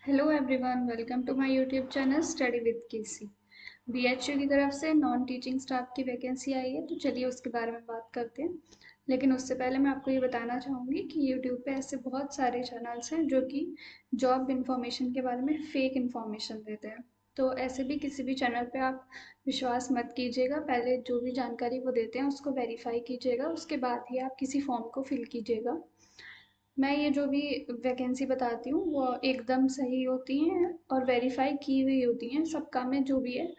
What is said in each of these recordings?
Hello everyone, welcome to my YouTube channel study with KC. BHU की तरफ से non teaching staff की vacancy आई है, तो चलिए उसके बारे में बात करते हैं। लेकिन उससे पहले मैं आपको ये बताना चाहूँगी कि यूट्यूब पे ऐसे बहुत सारे चैनल्स हैं जो कि जॉब इन्फॉर्मेशन के बारे में फेक इन्फॉर्मेशन देते हैं। तो ऐसे भी किसी भी चैनल पे आप विश्वास मत कीजिएगा। पहले जो भी जानकारी वो देते हैं उसको वेरीफाई कीजिएगा, उसके बाद ही आप किसी फॉर्म को फिल कीजिएगा। मैं ये जो भी वैकेंसी बताती हूँ वो एकदम सही होती हैं और वेरीफाई की हुई होती हैं सब काम में जो भी है।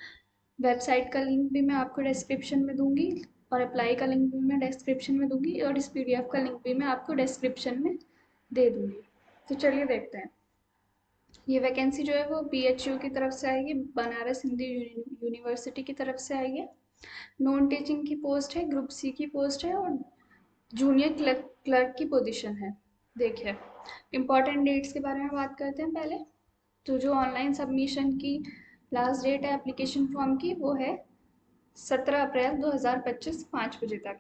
वेबसाइट का लिंक भी मैं आपको डिस्क्रिप्शन में दूंगी और अप्लाई का लिंक भी मैं डिस्क्रिप्शन में दूंगी और इस पीडीएफ का लिंक भी मैं आपको डिस्क्रिप्शन में दे दूंगी। तो चलिए देखते हैं। ये वैकेंसी जो है वो बीएचयू की तरफ से आएगी, बनारस हिंदू यूनिवर्सिटी की तरफ से आएगी। नॉन टीचिंग की पोस्ट है, ग्रुप सी की पोस्ट है और जूनियर क्लर्क की पोजीशन है। देखिए, इम्पॉर्टेंट डेट्स के बारे में बात करते हैं पहले। तो जो ऑनलाइन सबमिशन की लास्ट डेट है एप्लीकेशन फॉर्म की वो है 17 अप्रैल 2025 5 बजे तक।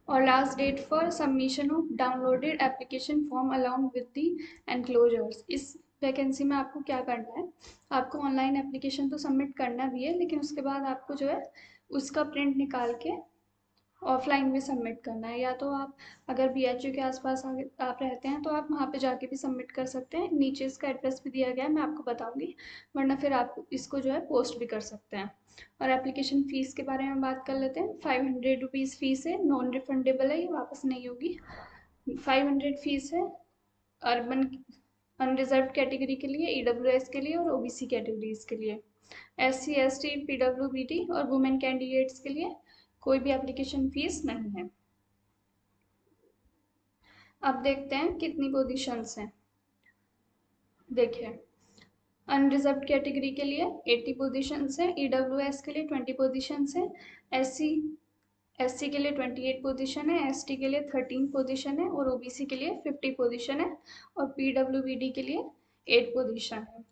और last date for submission of downloaded application form along with the enclosures. इस वैकेंसी में आपको क्या करना है, आपको ऑनलाइन एप्लीकेशन तो सबमिट करना भी है, लेकिन उसके बाद आपको जो है उसका प्रिंट निकाल के ऑफलाइन भी सबमिट करना है। या तो आप अगर बीएचयू के आसपास आप रहते हैं तो आप वहाँ पे जाके भी सबमिट कर सकते हैं। नीचे इसका एड्रेस भी दिया गया है, मैं आपको बताऊंगी। वरना फिर आप इसको जो है पोस्ट भी कर सकते हैं। और एप्लीकेशन फ़ीस के बारे में बात कर लेते हैं। 500 रुपीज़ फ़ीस है, नॉन रिफंडेबल है, ये वापस नहीं होगी। 500 फ़ीस है अर्बन अनरिजर्व कैटेगरी के लिए, ईडब्ल्यूएस के लिए और ओबीसी कैटेगरीज के लिए। एससी एसटी पीडब्ल्यूबीडी और वुमेन कैंडिडेट्स के लिए कोई भी एप्लीकेशन फीस नहीं है। अब देखते हैं कितनी पोजीशंस हैं। देखिए, अनरिजर्व कैटेगरी के लिए 80 पोजीशंस हैं, ईडब्ल्यूएस के लिए 20 पोजीशंस हैं, एससी एससी के लिए 28 पोजीशन है, एसटी के लिए 13 पोजीशन है और ओबीसी के लिए 50 पोजीशन है और पीडब्ल्यूबीडी के लिए 8 पोजीशन है।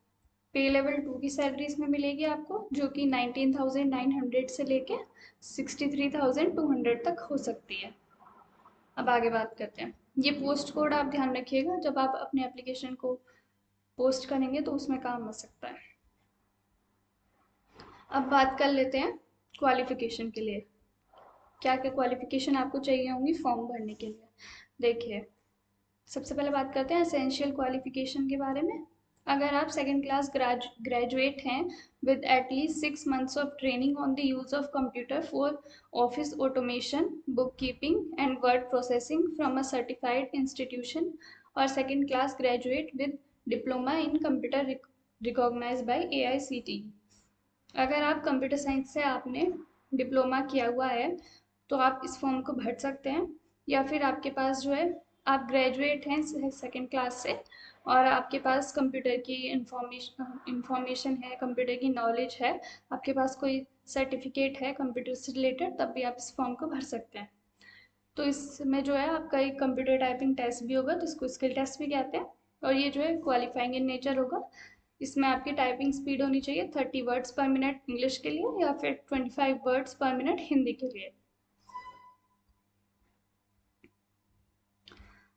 पे लेवल 2 की सैलरी इसमें मिलेगी आपको, जो कि 19,900 से लेके 63,200 तक हो सकती है। अब आगे बात करते हैं। ये पोस्ट कोड आप ध्यान रखिएगा, जब आप अपने एप्लीकेशन को पोस्ट करेंगे तो उसमें काम आ सकता है। अब बात कर लेते हैं क्वालिफिकेशन के लिए, क्या क्या क्वालिफिकेशन आपको चाहिए होंगी फॉर्म भरने के लिए। देखिए, सबसे पहले बात करते हैं एसेंशियल क्वालिफिकेशन के बारे में। अगर आप सेकेंड क्लास ग्रेजुएट हैं with at least 6 months of training on the use of computer for office automation, book keeping and word processing from a certified institution, और second class graduate with diploma in computer recognised by AICTE। अगर आप computer science से आपने diploma किया हुआ है तो आप इस फॉर्म को भर सकते हैं। या फिर आपके पास जो है, आप ग्रेजुएट हैं सेकेंड क्लास से और आपके पास कंप्यूटर की इंफॉर्मेशन है, कंप्यूटर की नॉलेज है, आपके पास कोई सर्टिफिकेट है कंप्यूटर से रिलेटेड, तब भी आप इस फॉर्म को भर सकते हैं। तो इसमें जो है आपका एक कंप्यूटर टाइपिंग टेस्ट भी होगा, जिसको स्किल टेस्ट भी कहते हैं। और ये जो है क्वालिफाइंग इन नेचर होगा। इसमें आपकी टाइपिंग स्पीड होनी चाहिए 30 वर्ड्स पर मिनट इंग्लिश के लिए या फिर 25 वर्ड्स पर मिनट हिंदी के लिए।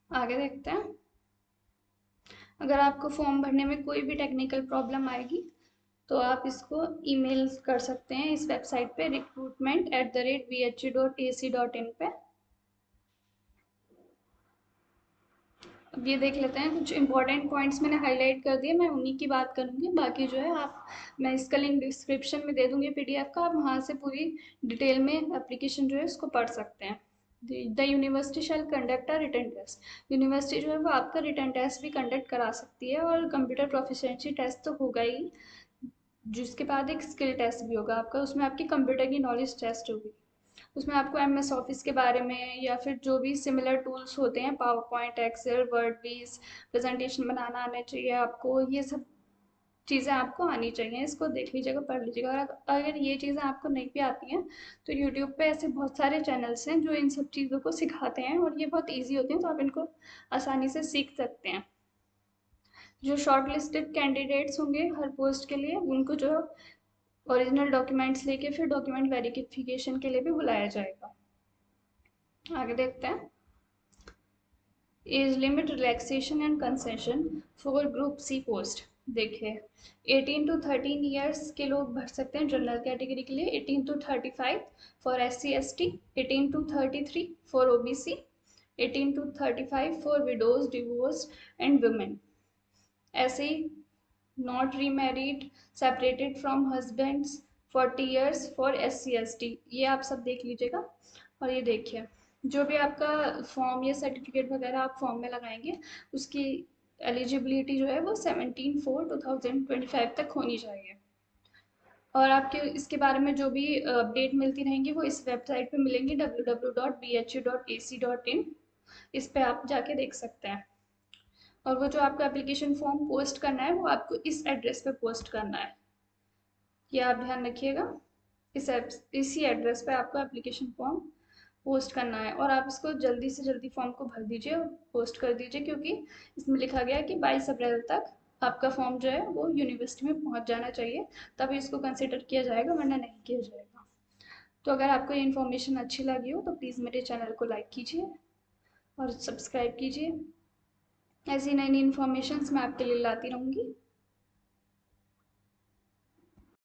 आगे देखते हैं। अगर आपको फॉर्म भरने में कोई भी टेक्निकल प्रॉब्लम आएगी तो आप इसको ईमेल कर सकते हैं इस वेबसाइट पे recruitment@bhu.ac.in पे। अब ये देख लेते हैं, कुछ इंपॉर्टेंट पॉइंट्स मैंने हाईलाइट कर दिए, मैं उन्हीं की बात करूंगी। बाकी जो है आप, मैं इसका लिंक डिस्क्रिप्शन में दे दूंगी पीडीएफ का, आप वहाँ से पूरी डिटेल में एप्लीकेशन जो है उसको पढ़ सकते हैं। The university shall conduct a written test. University जो है वो आपका रिटन टेस्ट भी कंडक्ट करा सकती है और कंप्यूटर प्रोफिशिएंसी टेस्ट तो होगा ही, जिसके बाद एक स्किल टेस्ट भी होगा आपका, उसमें आपकी कंप्यूटर की नॉलेज टेस्ट होगी। उसमें आपको MS ऑफिस के बारे में या फिर जो भी सिमिलर टूल्स होते हैं, PowerPoint, Excel, Word, base, presentation बनाना आना चाहिए आपको। ये सब चीज़ें आपको आनी चाहिए, इसको देख लीजिएगा, पढ़ लीजिएगा। और अगर ये चीज़ें आपको नहीं भी आती हैं तो यूट्यूब पे ऐसे बहुत सारे चैनल्स हैं जो इन सब चीज़ों को सिखाते हैं और ये बहुत ईजी होते हैं, तो आप इनको आसानी से सीख सकते हैं। जो शॉर्ट लिस्टेड कैंडिडेट्स होंगे हर पोस्ट के लिए, उनको जो ओरिजिनल डॉक्यूमेंट्स लेके फिर डॉक्यूमेंट वेरिफिकेशन के लिए भी बुलाया जाएगा। आगे देखते हैं। Age limit relaxation and concession for group C post. देखिए 18 to 13 ईयर्स के लोग भर सकते हैं जनरल कैटेगरी के लिए, 18 to 35 for SC ST, 18 to 33 for OBC, 18 to 35 for widows divorce and women. ऐसे ही not remarried separated from husbands 40 years for SC ST। ये आप सब देख लीजिएगा। और ये देखिए जो भी आपका फॉर्म या सर्टिफिकेट वगैरह आप फॉर्म में लगाएंगे उसकी एलिजिबिलिटी जो है वो 17/4/2025 तक होनी चाहिए। और आपके इसके बारे में जो भी अपडेट मिलती रहेंगी वो इस वेबसाइट पे मिलेंगी, www.bhu.ac.in। इस पे आप जाके देख सकते हैं। और वो जो आपका एप्लीकेशन फॉर्म पोस्ट करना है वो आपको इस एड्रेस पे पोस्ट करना है, ये आप ध्यान रखिएगा। इसी एड्रेस पे आपको एप्लीकेशन फॉर्म पोस्ट करना है। और आप इसको जल्दी से जल्दी फॉर्म को भर दीजिए और पोस्ट कर दीजिए, क्योंकि इसमें लिखा गया है कि 22 अप्रैल तक आपका फॉर्म जो है वो यूनिवर्सिटी में पहुंच जाना चाहिए, तभी इसको कंसिडर किया जाएगा, वरना नहीं किया जाएगा। तो अगर आपको ये इन्फॉर्मेशन अच्छी लगी हो तो प्लीज़ मेरे चैनल को लाइक कीजिए और सब्सक्राइब कीजिए। ऐसी नई नई इन्फॉर्मेशन मैं आपके लिए लाती रहूँगी।